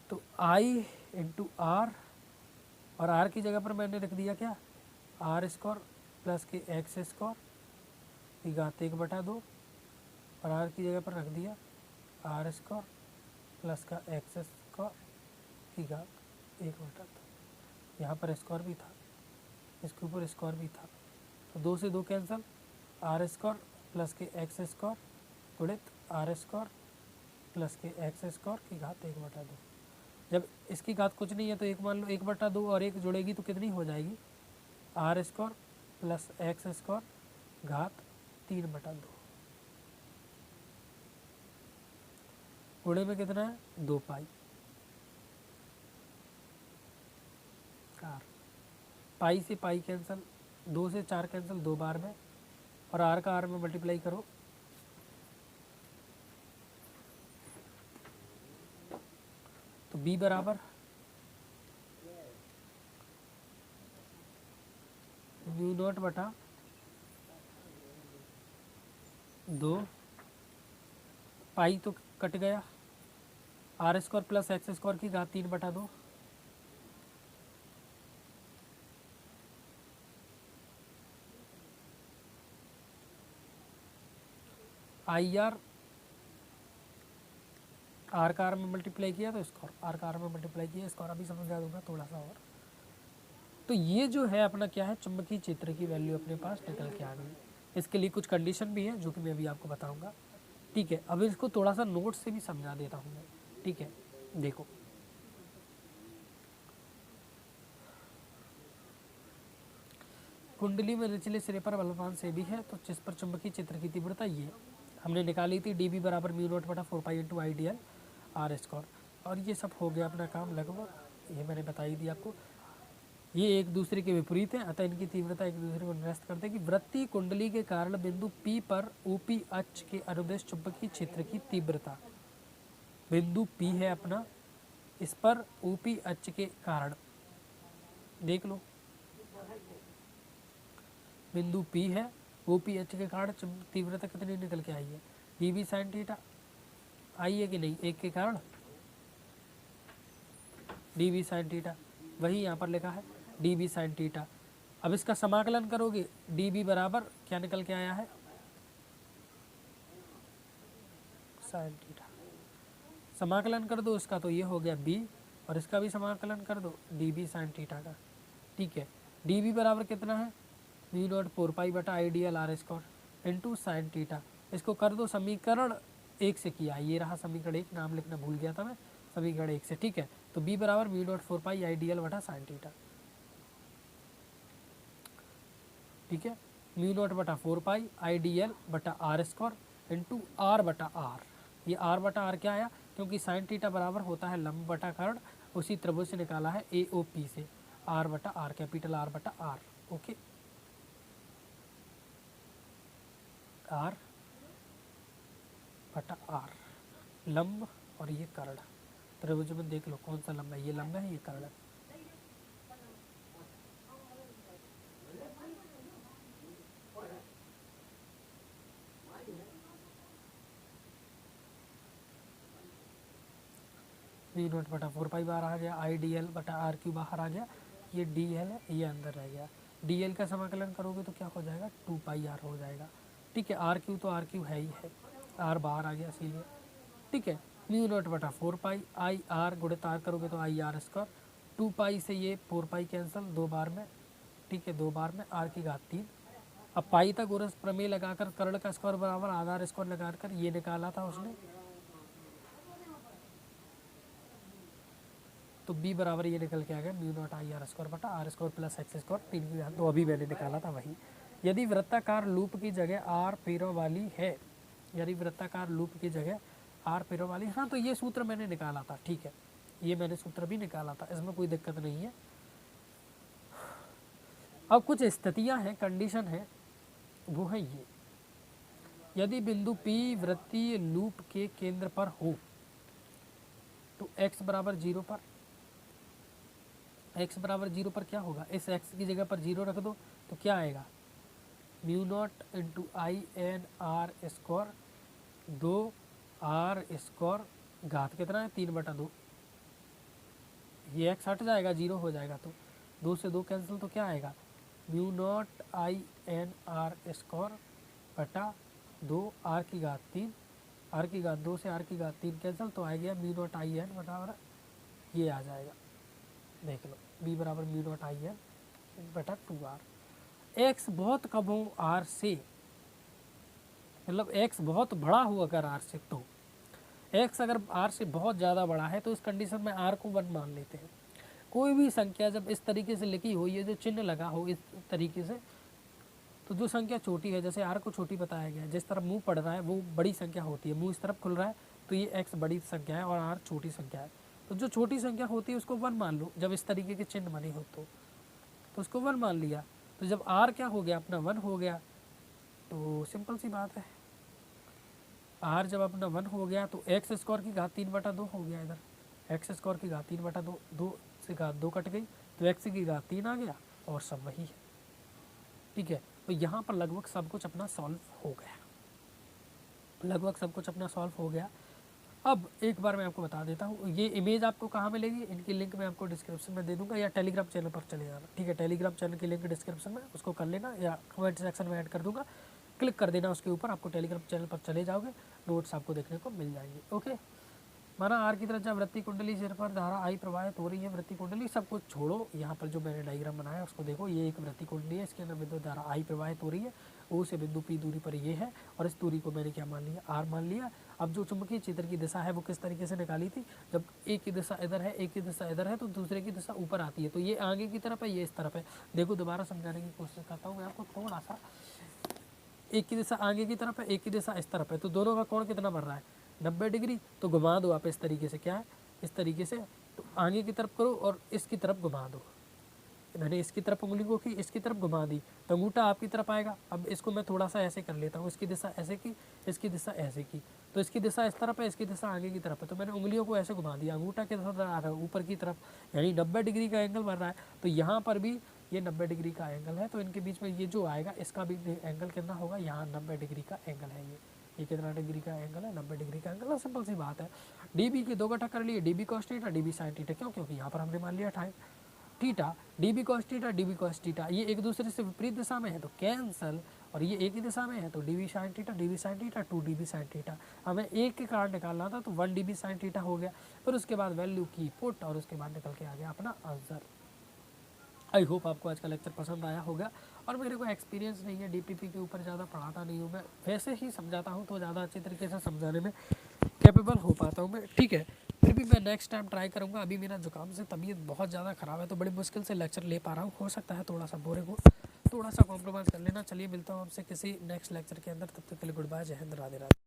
तो आई इंटू आर, और आर की जगह पर मैंने लिख दिया क्या आर स्क्वायर प्लस के एक्स स्क्वायर की घात 1/2, और आर की जगह पर रख दिया आर स्क्वायर प्लस का एक्स स्क्वायर की घात 1/2। यहाँ पर स्क्वायर भी था, इसके ऊपर स्क्वायर भी था, तो 2 से 2 कैंसिल, आर स्क्वायर प्लस के एक्स स्क्वायर गुणित आर स्क्वायर प्लस के एक्स स्क्वायर की घात 1/2। जब इसकी घात कुछ नहीं है तो एक मान लो 1/2 और एक जुड़ेगी तो कितनी हो जाएगी R square plus X square घात 3/2, गुणे में कितना है 2 पाई, पाई से पाई कैंसिल, 2 से 4 कैंसिल 2 बार में, और आर का आर में मल्टीप्लाई करो, तो बी बराबर म्यू नॉट बटा 2 पाई तो कट गया, R square plus X square की घात 3/2, आई आर, आर का आर में मल्टीप्लाई किया तो स्क्वायर, आर का आर में मल्टीप्लाई किया स्क्वायर, अभी समझा दूंगा थोड़ा सा और। तो ये जो है अपना क्या है चुंबकीय क्षेत्र की वैल्यू अपने पास निकल के आ गई। इसके लिए कुछ कंडीशन भी है जो कि मैं अभी आपको बताऊंगा, ठीक है। अब इसको थोड़ा सा नोट से भी समझा देता हूँ मैं, ठीक है। देखो कुंडली में निचले सिरे पर बलवान से भी है, तो जिस पर चुंबकीय क्षेत्र की तीव्रता ये हमने निकाली थी डी बी बराबर म्यू नॉट बटा 4 पाई इंटू आई डी एल आर स्क्वायर, और ये सब हो गया अपना काम लगभग, ये मैंने बता ही दिया आपको। ये एक दूसरे के विपरीत है, अतः इनकी तीव्रता एक दूसरे को निरस्त करते हैं कि वृत्तीय कुंडली के कारण बिंदु P पर OP अक्ष के अनुदिश चुंबकीय क्षेत्र की तीव्रता, बिंदु P है अपना, इस पर OP अक्ष के कारण, देख लो बिंदु P है, OP अक्ष के कारण तीव्रता कितनी निकल के आई है dB साइन थीटा, आई है कि नहीं, एक के कारण dB साइन थीटा, वही यहाँ पर लिखा है dB साइन थीटा। अब इसका समाकलन करोगे dB बराबर क्या निकल के आया है साइन थीटा, समाकलन कर दो इसका तो ये हो गया b, और इसका भी समाकलन कर दो dB साइन थीटा का, ठीक है। dB बराबर कितना है म्यू नॉट 4 पाई बटा आई D L R square into sine theta. इसको कर दो समीकरण 1 से किया, ये रहा समीकरण 1, नाम लिखना भूल गया था मैं, समीकरण 1 से, ठीक है। तो b बराबर mu not 4 pi I D L बटा साइन थीटा, ठीक है, म्यू नॉट बटा 4 पाई आई डी एल बटा आर स्क्वायर इंटू आर बटा आर, ये आर बटा आर क्या आया, क्योंकि साइन थीटा बराबर होता है लंब बटा कर्ण, उसी त्रिभुज से निकाला है ए ओ पी से, आर बटा आर, कैपिटल आर बटा आर। ओके, आर बटा आर लंब और ये कर्ण, त्रिभुज में देख लो कौन सा लंब है, ये लंब है, ये कर्ण है। वी नोट बटा 4 पाई बाहर आ गया, आई डी एल बटा आर क्यू बाहर आ गया, ये डी एल है, ये अंदर रह गया। डी एल का समाकलन करोगे तो क्या हो जाएगा, 2 पाई आर हो जाएगा। ठीक है, आर क्यू तो आर क्यू है ही है, आर बाहर आ गया इसीलिए। ठीक है, म्यू नोट बटा 4 पाई, आई आर गुणित आर करोगे तो आई आर स्क्वायर, 2 पाई से ये 4 पाई कैंसिल 2 बार में। ठीक है, 2 बार में आर की घात 3। अब पाइथागोरस प्रमेय लगाकर कर्ण का स्क्वायर बराबर आधार स्क्वायर लगाकर ये निकाला था उसने, तो b बराबर ये निकल के आ गया mu not I R square बटा R square plus X square 3 की घात 2, अभी मैंने निकाला था वही। यदि वृत्ताकार लूप की जगह आर पैरों वाली है, यदि वृत्ताकार लूप की जगह आर पैरों वाली, हाँ तो ये सूत्र मैंने निकाला था। ठीक है, ये मैंने सूत्र भी निकाला था, इसमें कोई दिक्कत नहीं है। अब कुछ स्थितियां हैं, कंडीशन है, वो है ये, यदि बिंदु P वृत्तीय लूप के केंद्र पर हो तो x बराबर 0 पर, x बराबर 0 पर क्या होगा, इस x की जगह पर 0 रख दो तो क्या आएगा, mu not into I N R square 2 R square घात कितना है 3/2, ये x हट जाएगा 0 हो जाएगा, तो 2 से 2 कैंसिल, तो क्या आएगा mu not I N R square बटा 2 आर की घात 3, आर की घात 2 से आर की घात 3 कैंसिल, तो आ गया म्यू नॉट आई एन बराबर ये आ जाएगा, देख लो b बराबर म्यू नॉट आई एन बटा 2r। एक्स बहुत कम हो आर से, मतलब x बहुत बड़ा हो अगर r से, तो x अगर r से बहुत ज़्यादा बड़ा है तो इस कंडीशन में r को 1 मान लेते हैं। कोई भी संख्या जब इस तरीके से लिखी हुई है, जो चिन्ह लगा हो इस तरीके से, तो जो संख्या छोटी है, जैसे r को छोटी बताया गया है, जिस तरफ मुंह पड़ रहा है वो बड़ी संख्या होती है, मुंह इस तरफ खुल रहा है तो ये x बड़ी संख्या है और r छोटी संख्या है। तो जो छोटी संख्या होती है उसको 1 मान लो, जब इस तरीके के चिन्ह बने हो तो उसको 1 मान लिया, तो जब r क्या हो गया अपना 1 हो गया, तो सिंपल सी बात है, r जब अपना 1 हो गया तो एक्स स्क्वायर की घात 3/2 हो गया, इधर एक्स स्क्वायर की घात 3/2, 2 से घात 2 कट गई तो एक्स की घात 3 आ गया और सब वही है। ठीक है, तो यहाँ पर लगभग सब कुछ अपना सॉल्व हो गया, लगभग सब कुछ अपना सॉल्व हो गया। अब एक बार मैं आपको बता देता हूँ, ये इमेज आपको कहाँ मिलेगी, इनकी लिंक मैं आपको डिस्क्रिप्शन में दे दूंगा, या टेलीग्राम चैनल पर चले जाना। ठीक है, टेलीग्राम चैनल की लिंक डिस्क्रिप्शन में, उसको कर लेना, या कमेंट सेक्शन में ऐड कर दूंगा, क्लिक कर देना उसके ऊपर, आपको टेलीग्राम चैनल पर चले जाओगे, नोट्स आपको देखने को मिल जाएंगे। ओके, माना आर की तरफ जब वृत्ति कुंडली सिर पर धारा आई प्रवाहित हो रही है, वृत्ति कुंडली सब कुछ छोड़ो, यहाँ पर जो मैंने डायग्राम बनाया उसको देखो, ये एक वृत्ति कुंडली है, इसके अंदर विद्युत धारा आई प्रवाहित हो रही है, ओ से बिंदु पी दूरी पर ये है, और इस दूरी को मैंने क्या मान लिया, आर मान लिया। अब जो चुंबकीय क्षेत्र की दिशा है वो किस तरीके से निकाली थी, जब एक की दिशा इधर है, एक की दिशा इधर है, तो दूसरे की दिशा ऊपर आती है, तो ये आगे की तरफ है, ये इस तरफ है। देखो दोबारा समझाने की कोशिश करता हूँ मैं आपको थोड़ा सा, एक की दिशा आगे की तरफ है, एक की दिशा इस तरफ है, तो दोनों का कोण कितना बन रहा है 90 डिग्री, तो घुमा दो आप इस तरीके से, क्या है इस तरीके से, तो आगे की तरफ करो और इसकी तरफ घुमा दो, मैंने इसकी तरफ उंगली को की, इसकी तरफ घुमा दी, तो अंगूठा आपकी तरफ आएगा। अब इसको मैं थोड़ा सा ऐसे कर लेता हूँ, इसकी दिशा ऐसे की, इसकी दिशा ऐसे की, तो इसकी दिशा इस तरफ है, इसकी दिशा आगे की तरफ है, तो मैंने उंगलियों को ऐसे घुमा दिया, अंगूठा किस तरफ आ रहा है ऊपर की तरफ, यानी 90 डिग्री का एंगल बन रहा है। तो यहाँ पर भी ये 90 डिग्री का एंगल है, तो इनके बीच में ये जो आएगा इसका भी एंगल कितना होगा, यहाँ 90 डिग्री का एंगल है, ये कितना डिग्री का एंगल है, 90 डिग्री का एंगल है। सिंपल सी बात है, डीबी के 2 घटक कर लिए, dB cos theta, dB sine theta, क्यों, क्योंकि यहाँ पर हमने मान लिया time theta, dB cos theta, dB cos theta, ये एक दूसरे से विपरीत दिशा में है तो कैंसल, और ये एक ही दिशा में है तो dB sine theta, dB sine theta, 2 dB sine theta. हमें एक के कारण निकालना था तो 1 डीबी साइन थीटा हो गया, फिर उसके बाद वैल्यू की पुट, और उसके बाद निकल के आ गया अपना आंसर। आई होप आपको आज का लेक्चर पसंद आया होगा, और मेरे को एक्सपीरियंस नहीं है, डीपीपी के ऊपर ज़्यादा पढ़ाता नहीं हूँ मैं, वैसे ही समझाता हूँ तो ज़्यादा अच्छे तरीके से समझाने में कैपेबल हो पाता हूँ मैं। ठीक है, फिर भी मैं नेक्स्ट टाइम ट्राई करूँगा। अभी मेरा जुकाम से तबीयत बहुत ज़्यादा ख़राब है, तो बड़ी मुश्किल से लेक्चर ले पा रहा हूँ, हो सकता है थोड़ा सा बोरे को थोड़ा सा कॉम्प्रोमाइज़ कर लेना। चलिए मिलता हूँ आपसे किसी नेक्स्ट लेक्चर के अंदर, तब तक के लिए गुड बाय, जय हिंद, राधे राधे।